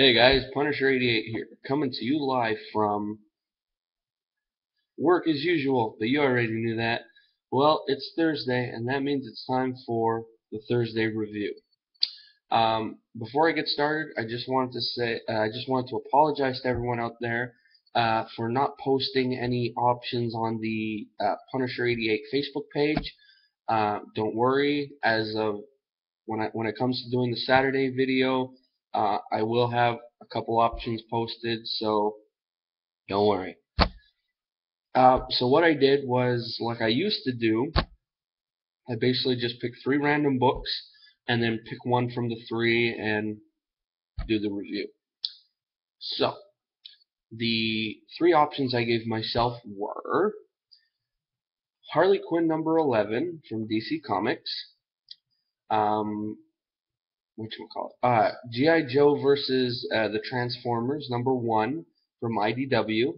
Hey guys, Punisher88 here, coming to you live from work as usual, but you already knew that. Well, it's Thursday, and that means it's time for the Thursday review. Before I get started, I just wanted to apologize to everyone out there for not posting any options on the Punisher88 Facebook page. Don't worry, as of when it comes to doing the Saturday video, I will have a couple options posted, so don't worry. So what I did was, like I used to do, I basically just picked three random books and then pick one from the three and do the review. So the three options I gave myself were Harley Quinn #11 from DC Comics, G.I. Joe versus the Transformers #1 from IDW,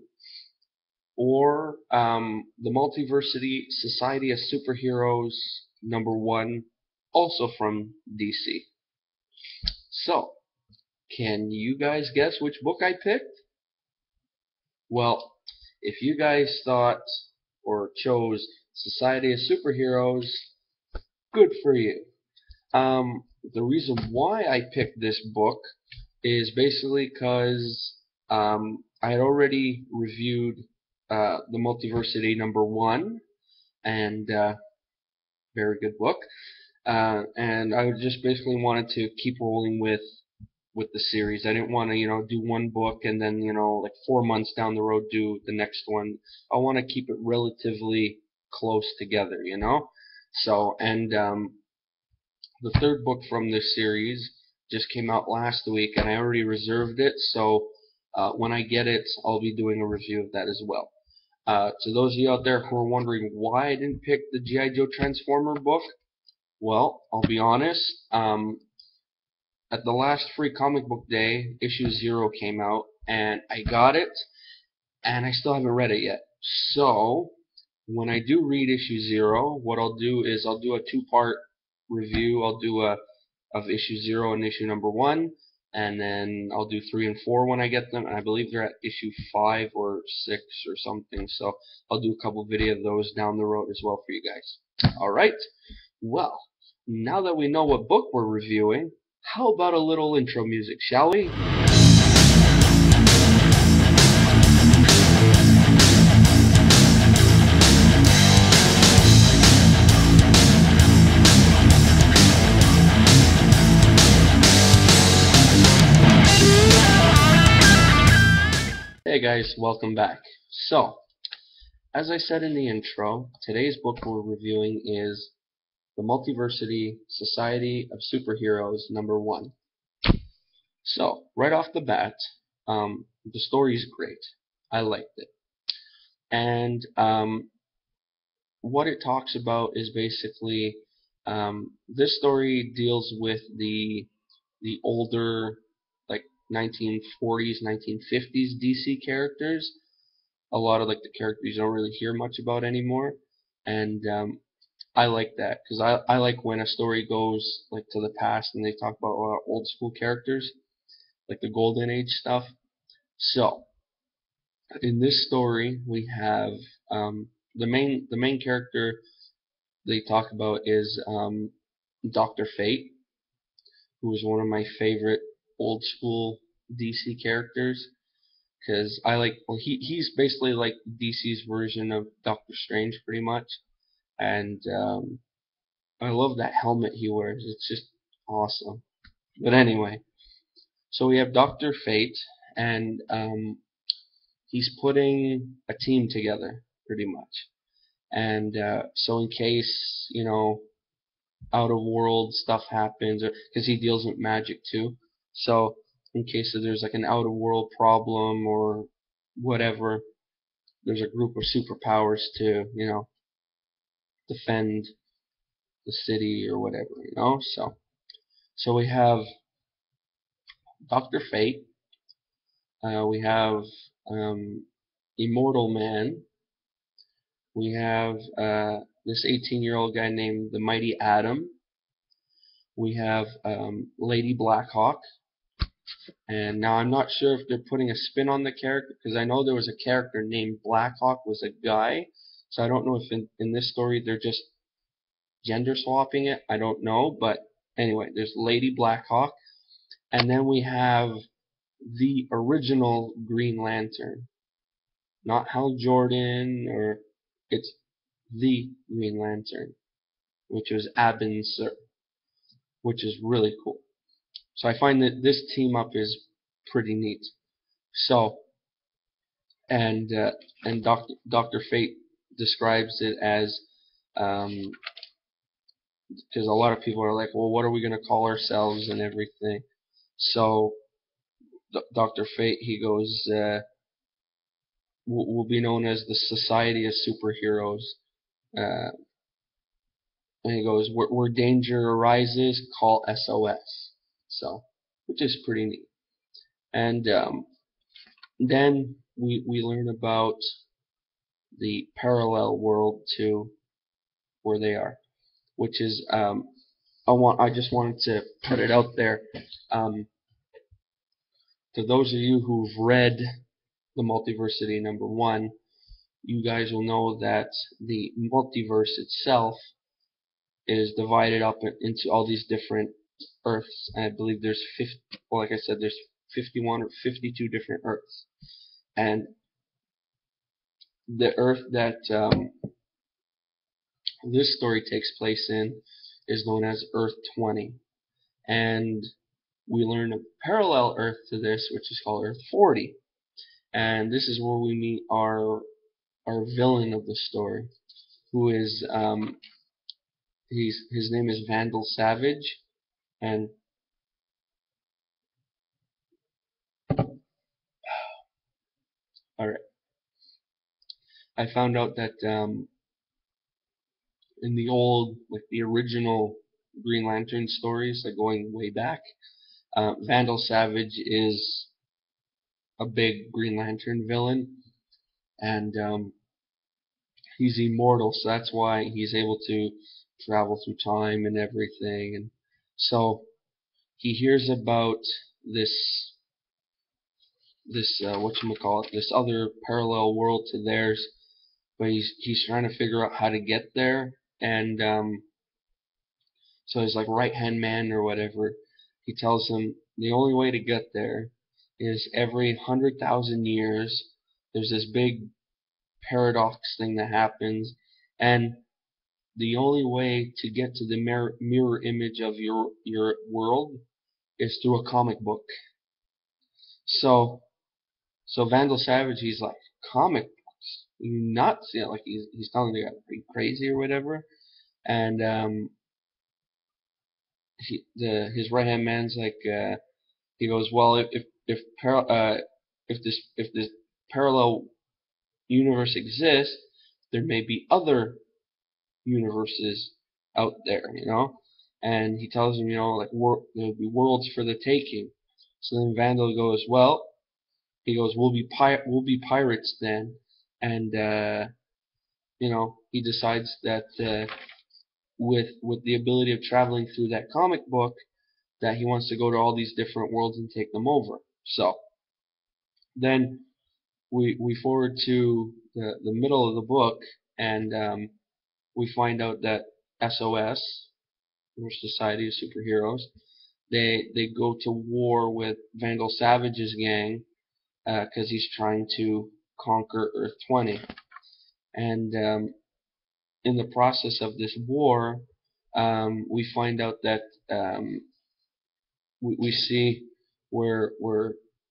or the Multiversity Society of Superheroes #1, also from DC. So, can you guys guess which book I picked? Well, if you guys thought or chose Society of Superheroes, good for you. The reason why I picked this book is basically because I had already reviewed the Multiversity #1, and very good book. And I just basically wanted to keep rolling with the series. I didn't want to, do one book and then, like 4 months down the road do the next one. I want to keep it relatively close together. So, and the third book from this series just came out last week, and I already reserved it. So when I get it, I'll be doing a review of that as well. To those of you out there who are wondering why I didn't pick the G.I. Joe Transformer book, well, I'll be honest. At the last free comic book day, issue 0 came out, and I got it, and I still haven't read it yet. So, when I do read issue 0, what I'll do is I'll do a two-part review. I'll do of issue 0 and issue #1, and then I'll do 3 and 4 when I get them, and I believe they're at issue 5 or 6 or something. So I'll do a couple video of those down the road as well for you guys. Alright, well, now that we know what book we're reviewing, how about a little intro music, shall we? Hey guys, welcome back. So, as I said in the intro, today's book we're reviewing is the Multiversity Society of Superheroes #1. So, right off the bat, the story's great. I liked it. And what it talks about is basically, this story deals with the older, like 1940s, 1950s DC characters. A lot of like the characters you don't really hear much about anymore, and I like that because I like when a story goes like to the past and they talk about a lot of old school characters, like the Golden Age stuff. So in this story we have the main character they talk about is Dr. Fate, who is one of my favorite old school DC characters. Because he's basically like DC's version of Doctor Strange, pretty much, and I love that helmet he wears. It's just awesome. But anyway, so we have Dr. Fate, and he's putting a team together, pretty much, and so in case out of world stuff happens, because he deals with magic too, so in case there's like an out of world problem or whatever, there's a group of superpowers to defend the city or whatever. So we have Dr. Fate, we have Immortal Man, we have this 18-year-old guy named the Mighty Atom, we have Lady Blackhawk, And now I'm not sure if they're putting a spin on the character, because I know there was a character named Blackhawk was a guy. So I don't know if in this story they're just gender swapping it. I don't know. But anyway, there's Lady Blackhawk. And then we have the original Green Lantern. Not Hal Jordan, or it's the Green Lantern, which was Abin Sur, which is really cool. So I find that this team up is pretty neat. So, and Doctor Fate describes it as, because a lot of people are like, well, what are we going to call ourselves and everything. So Doctor Fate, he goes, will be known as the Society of Superheroes. Uh, and he goes, where danger arises, call SOS. So, which is pretty neat. And then we learn about the parallel world to where they are, which is I just wanted to put it out there. To those of you who've read the Multiversity #1, you guys will know that the multiverse itself is divided up into all these different Earths. And I believe there's 50, well, like I said, there's 51 or 52 different Earths. And the Earth that this story takes place in is known as Earth 20. And we learn a parallel Earth to this, which is called Earth 40. And this is where we meet our villain of the story, who is his name is Vandal Savage. And all right, I found out that in the old, like the original Green Lantern stories, like going way back, Vandal Savage is a big Green Lantern villain, and he's immortal, so that's why he's able to travel through time and everything. And so he hears about this whatchamacallit, this other parallel world to theirs, but he's trying to figure out how to get there. And so his like right hand man or whatever, he tells him the only way to get there is every 100,000 years there's this big paradox thing that happens, and the only way to get to the mirror image of your world is through a comic book. So Vandal Savage, he's like, comic books? You nuts? You know, like he's telling the guy, are you crazy or whatever? And his right hand man's like, he goes, well, if this parallel universe exists, there may be other universes out there, you know. And he tells him, you know, like there'll be worlds for the taking. So then Vandal goes, well, he goes, we'll be pirates then. And you know, he decides that with the ability of traveling through that comic book, that he wants to go to all these different worlds and take them over. So then we forward to the middle of the book, and we find out that SOS, or Society of Superheroes, they go to war with Vandal Savage's gang because he's trying to conquer Earth 20. And in the process of this war, we find out that we see where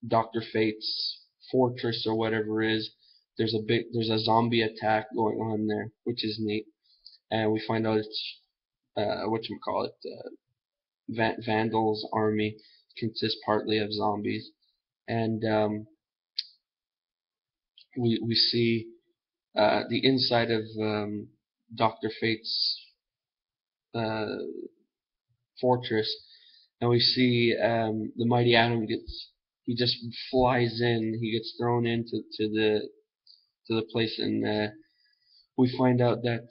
Doctor Fate's fortress or whatever is, there's a zombie attack going on there, which is neat. And we find out it's Vandal's army consists partly of zombies. And we see the inside of Doctor Fate's fortress, and we see the Mighty Atom he just flies in, he gets thrown into the place, and we find out that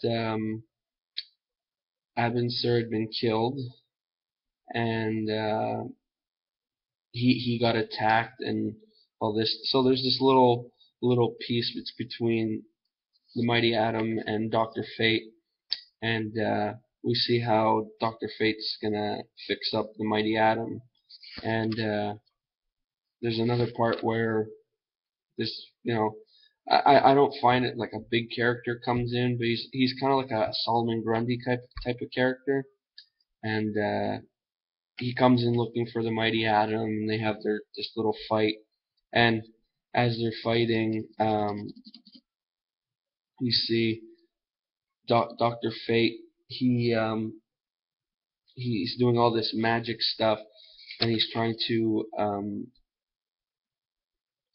Abin Sur had been killed, and he got attacked and all this. So there's this little piece that's between the Mighty Atom and Doctor Fate, and we see how Doctor Fate's gonna fix up the Mighty Atom, and there's another part where this, I don't find it like a big character comes in, but he's kind of like a Solomon Grundy type of character, and he comes in looking for the Mighty Atom, and they have this little fight, and as they're fighting, you see Doctor Fate. He's doing all this magic stuff, and he's trying to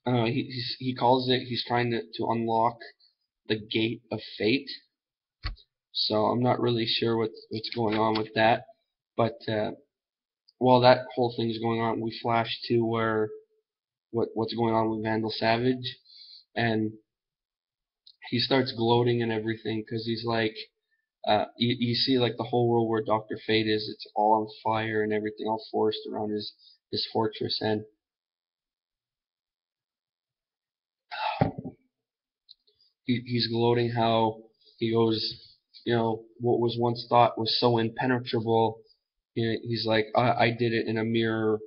he calls it, he's trying to unlock the gate of fate. So I'm not really sure what's going on with that, but while that whole thing is going on, we flash to where what's going on with Vandal Savage, and he starts gloating and everything because he's like, you see like the whole world where Doctor Fate is, it's all on fire and everything, all forest around his fortress, and he's gloating how he goes, what was once thought was so impenetrable. He's like, I did it in a mere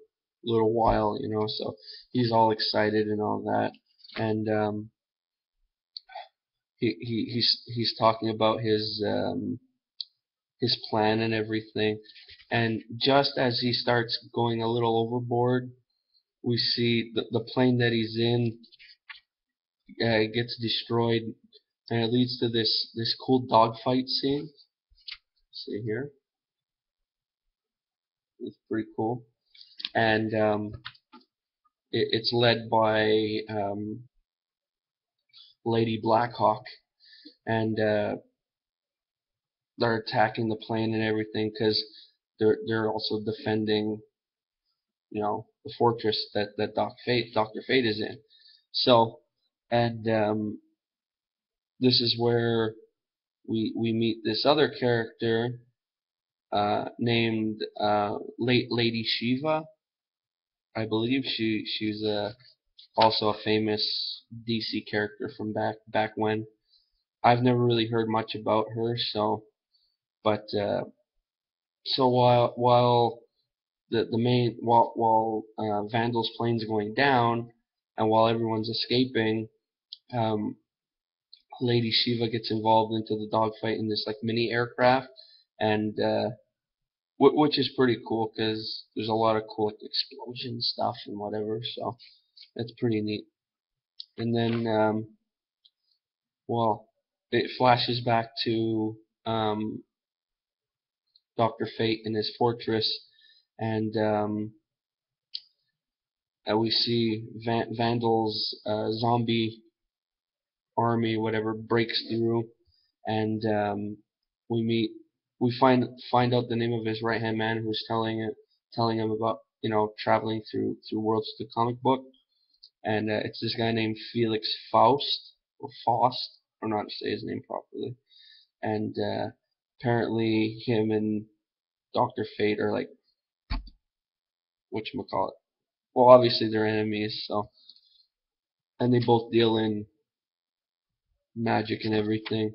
little while, so he's all excited and all that, and he's talking about his plan and everything, and just as he starts going a little overboard, we see the plane that he's in gets destroyed, and it leads to this cool dogfight scene. See here, it's pretty cool, and it's led by Lady Blackhawk, and they're attacking the plane and everything because they're also defending, the fortress that Doctor Fate is in. So, and this is where we meet this other character named Lady Shiva. I believe she's also a famous DC character from back when. I've never really heard much about her, but so while the main while Vandal's plane's going down, and while everyone's escaping, um, Lady Shiva gets involved into the dogfight in this like mini aircraft, and which is pretty cool because there's a lot of cool like, explosion stuff and whatever. So that's pretty neat. And then well, it flashes back to Doctor Fate in his fortress, and we see Vandal's zombie army, whatever, breaks through, and we meet, we find out the name of his right hand man who's telling him about traveling through worlds to the comic book, and it's this guy named Felix Faust or Faust. I don't know how to say his name properly, and apparently him and Doctor Fate are like whatchamacallit. Well, obviously they're enemies, so, and they both deal in magic and everything,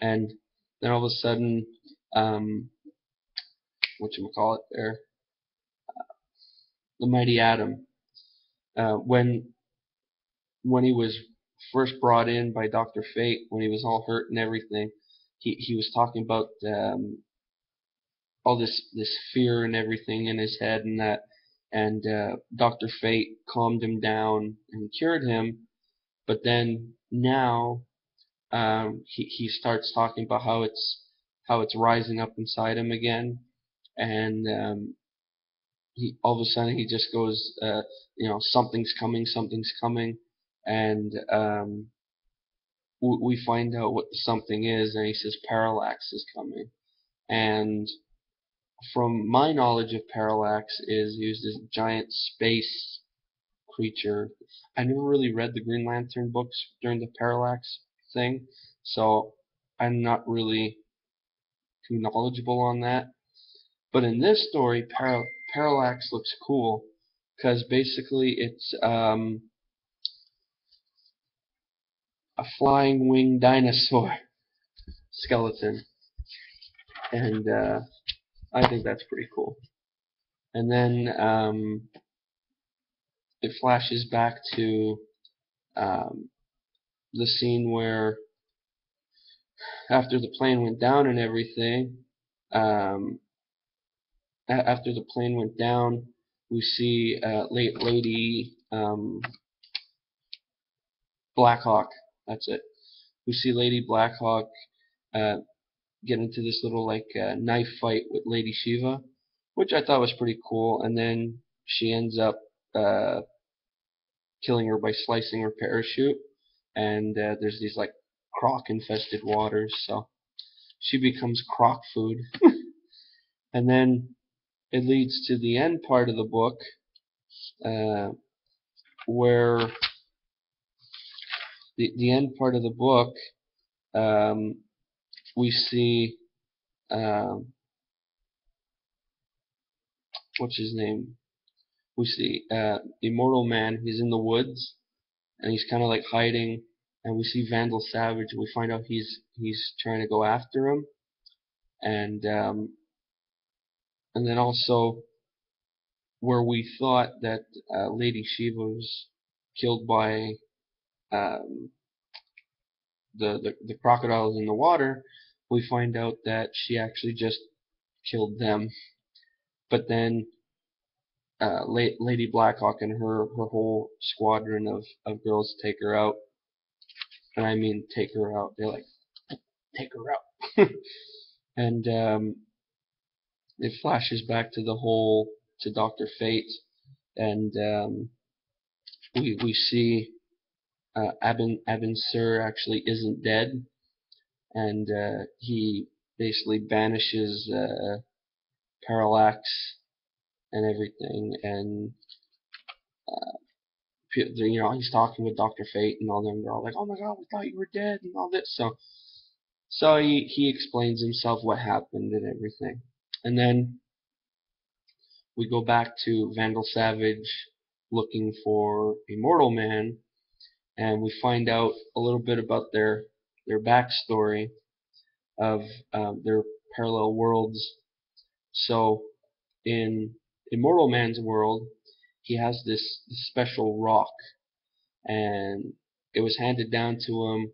and then all of a sudden, whatchamacallit there, the Mighty Atom, when he was first brought in by Doctor Fate, when he was all hurt and everything, he was talking about all this fear and everything in his head and that, and Doctor Fate calmed him down and cured him, but then now he starts talking about how it's rising up inside him again, and he all of a sudden he just goes, something's coming, and we find out what the something is, and he says Parallax is coming, and from my knowledge of Parallax is he was this giant space creature. I never really read the Green Lantern books during the Parallax thing, so I'm not really too knowledgeable on that. But in this story, Parallax looks cool because basically it's a flying winged dinosaur skeleton, and I think that's pretty cool. And then it flashes back to the scene where after the plane went down and everything, um, after the plane went down, we see Lady Blackhawk. That's it. We see Lady Blackhawk uh, get into this little knife fight with Lady Shiva, which I thought was pretty cool. And then she ends up uh, killing her by slicing her parachute. And there's these like croc-infested waters, so she becomes croc food. And then it leads to the end part of the book, uh, where the end part of the book, um, we see what's his name? We see Immortal Man. He's in the woods, and he's kind of like hiding. And we see Vandal Savage. We find out he's trying to go after him, and then also where we thought that Lady Shiva was killed by um, the crocodiles in the water, we find out that she actually just killed them. But then Lady Blackhawk and her whole squadron of girls take her out. And I mean take her out. They're like, take her out. And it flashes back to to Dr. Fate. And we see Abin Sur actually isn't dead. And he basically banishes Parallax and everything. And he's talking with Dr. Fate and all them. They're all like, "Oh my God, we thought you were dead," and all this. So he explains himself what happened and everything. And then we go back to Vandal Savage looking for Immortal Man, and we find out a little bit about their backstory of their parallel worlds. So in Immortal Man's world, he has this special rock, and it was handed down to him.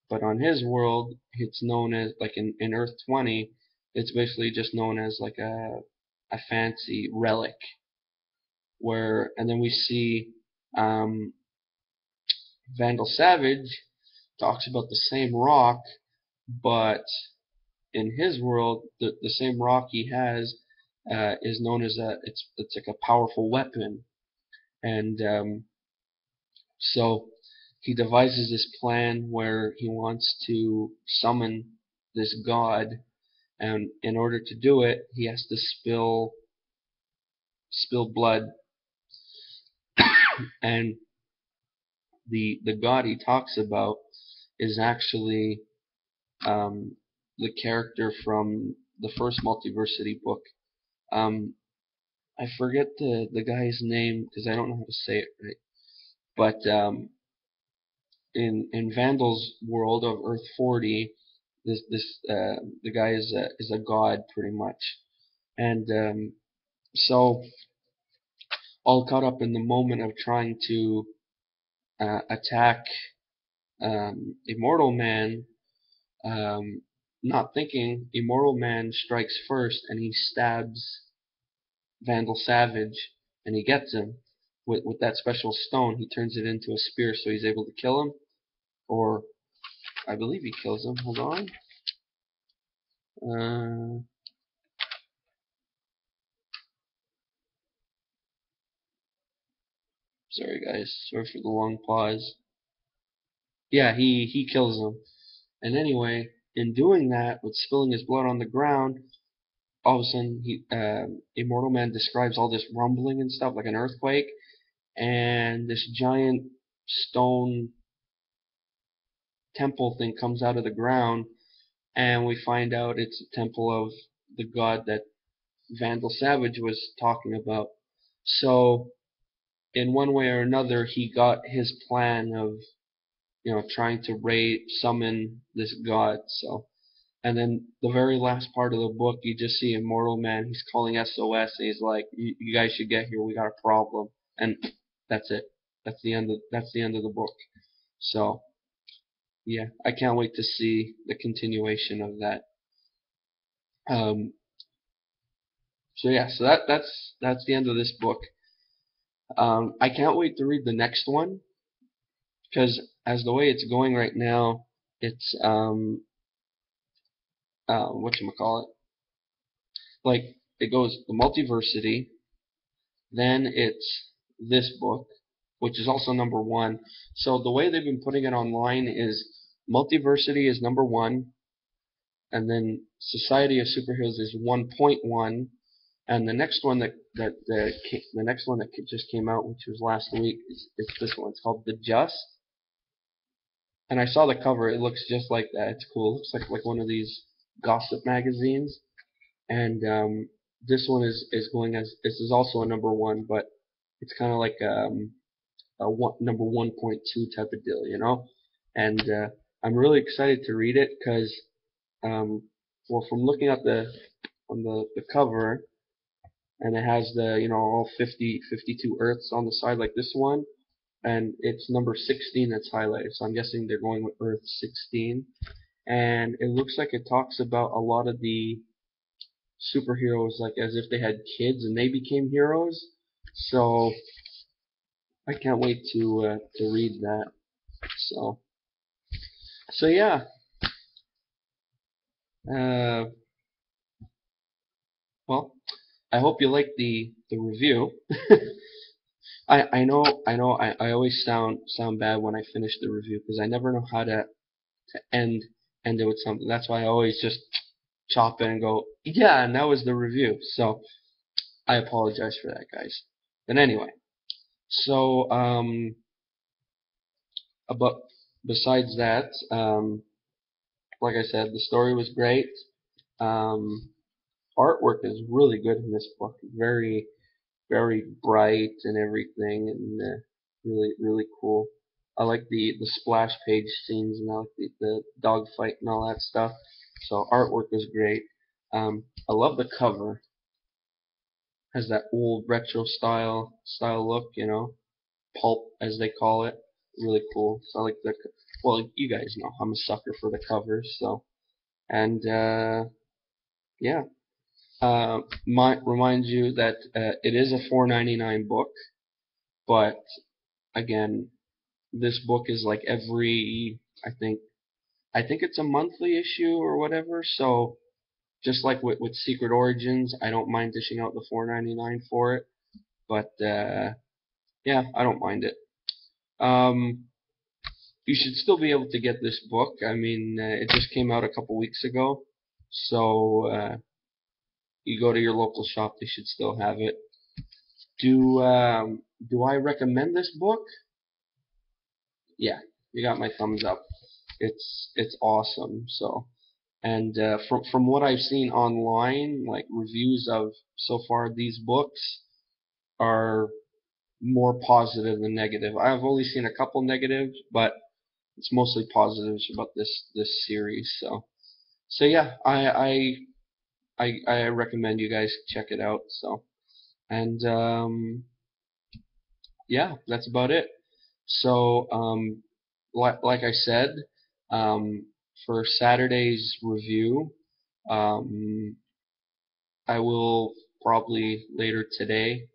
But on his world, it's known as, like in Earth 20, it's basically just known as like a fancy relic. And then we see Vandal Savage talks about the same rock, but in his world, the same rock he has is known as it's like a powerful weapon. And so he devises this plan where he wants to summon this god, and in order to do it, he has to spill blood. And the god he talks about is actually the character from the first Multiversity book. I forget the guy's name because I don't know how to say it right. But in Vandal's world of Earth 40, the guy is a god pretty much, and so all caught up in the moment of trying to attack Immortal Man, not thinking Immortal Man strikes first and he stabs Vandal Savage, and he gets him with that special stone. He turns it into a spear, so he's able to kill him. Or I believe he kills him. Hold on. Sorry guys, sorry for the long pause. Yeah, he kills him. And anyway, in doing that, with spilling his blood on the ground, all of a sudden, Immortal Man describes all this rumbling and stuff, like an earthquake, and this giant stone temple thing comes out of the ground, and we find out it's a temple of the god that Vandal Savage was talking about. So in one way or another, he got his plan of, trying to summon this god. So, and then the very last part of the book, you just see Immortal Man. He's calling SOS, and he's like, "You guys should get here. We got a problem." And that's it. That's the end of the book. So yeah, I can't wait to see the continuation of that. Um, so yeah, so that's the end of this book. I can't wait to read the next one because as the way it's going right now, it's whatchamacallit, like it goes the Multiversity, then it's this book, which is also number one. So the way they've been putting it online is Multiversity is number one, and then Society of Superheroes is 1.1, and the next one the next one that just came out, which was last week, is this one. It's called The Just. And I saw the cover. It looks just like that. It's cool. It looks like one of these gossip magazines. And this one is going as, this is also a number one, but it's kind of like number 1.2 type of deal, And I'm really excited to read it because, well, from looking at the cover, and it has the all 52 Earths on the side like this one, and it's number 16 that's highlighted. So I'm guessing they're going with Earth 16, and it looks like it talks about a lot of the superheroes, like as if they had kids and they became heroes. So I can't wait to read that. So yeah. Well, I hope you like the review. I know I always sound bad when I finish the review because I never know how to end it with something. That's why I always just chop in and go, yeah, and that was the review. So I apologize for that, guys. But anyway, so but besides that, like I said, the story was great. Artwork is really good in this book. Very, very bright and everything, and really cool. I like the splash page scenes, and I like the dog fight and all that stuff. So artwork was great. I love the cover. Has that old retro style look, pulp as they call it. Really cool. So I like well, you guys know I'm a sucker for the covers. So, and yeah. Remind you that it is a $4.99 book, but again, this book is like every, I think it's a monthly issue or whatever. So just like with Secret Origins, I don't mind dishing out the $4.99 for it, but yeah, I don't mind it. You should still be able to get this book. I mean, it just came out a couple weeks ago, so you go to your local shop, they should still have it. Do I recommend this book? Yeah, you got my thumbs up. It's awesome. So, and from what I've seen online, like reviews of so far, these books are more positive than negative. I've only seen a couple negatives, but it's mostly positives about this series. So yeah, I recommend you guys check it out. So, and yeah, that's about it. So like I said, for Saturday's review, I will probably later today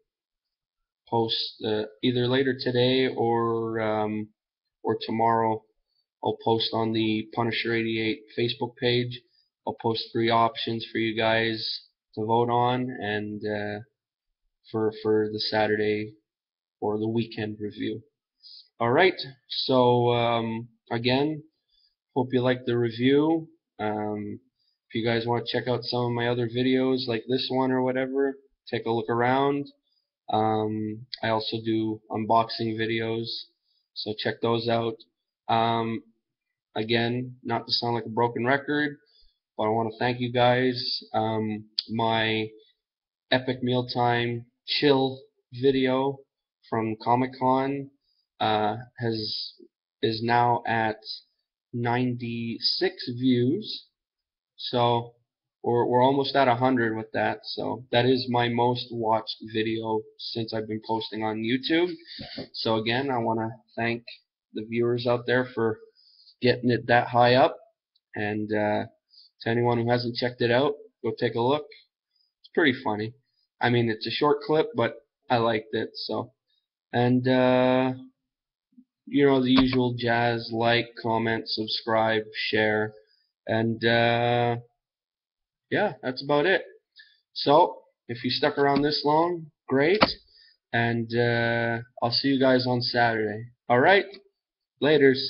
post either later today or tomorrow. I'll post on the Punisher 88 Facebook page. I'll post 3 options for you guys to vote on, and for the Saturday or the weekend review. Alright, so again, hope you liked the review. If you guys want to check out some of my other videos like this one or whatever, take a look around. I also do unboxing videos, so check those out. Again, not to sound like a broken record, but I want to thank you guys. My epic mealtime chill video from Comic-Con is now at 96 views. So we're almost at 100 with that. So that is my most watched video since I've been posting on YouTube. So again, I want to thank the viewers out there for getting it that high up. And to anyone who hasn't checked it out, go take a look. It's pretty funny. I mean, it's a short clip, but I liked it. So, and you know, the usual jazz: like, comment, subscribe, share, and yeah, that's about it. So, if you stuck around this long, great. And I'll see you guys on Saturday. Alright? Laters.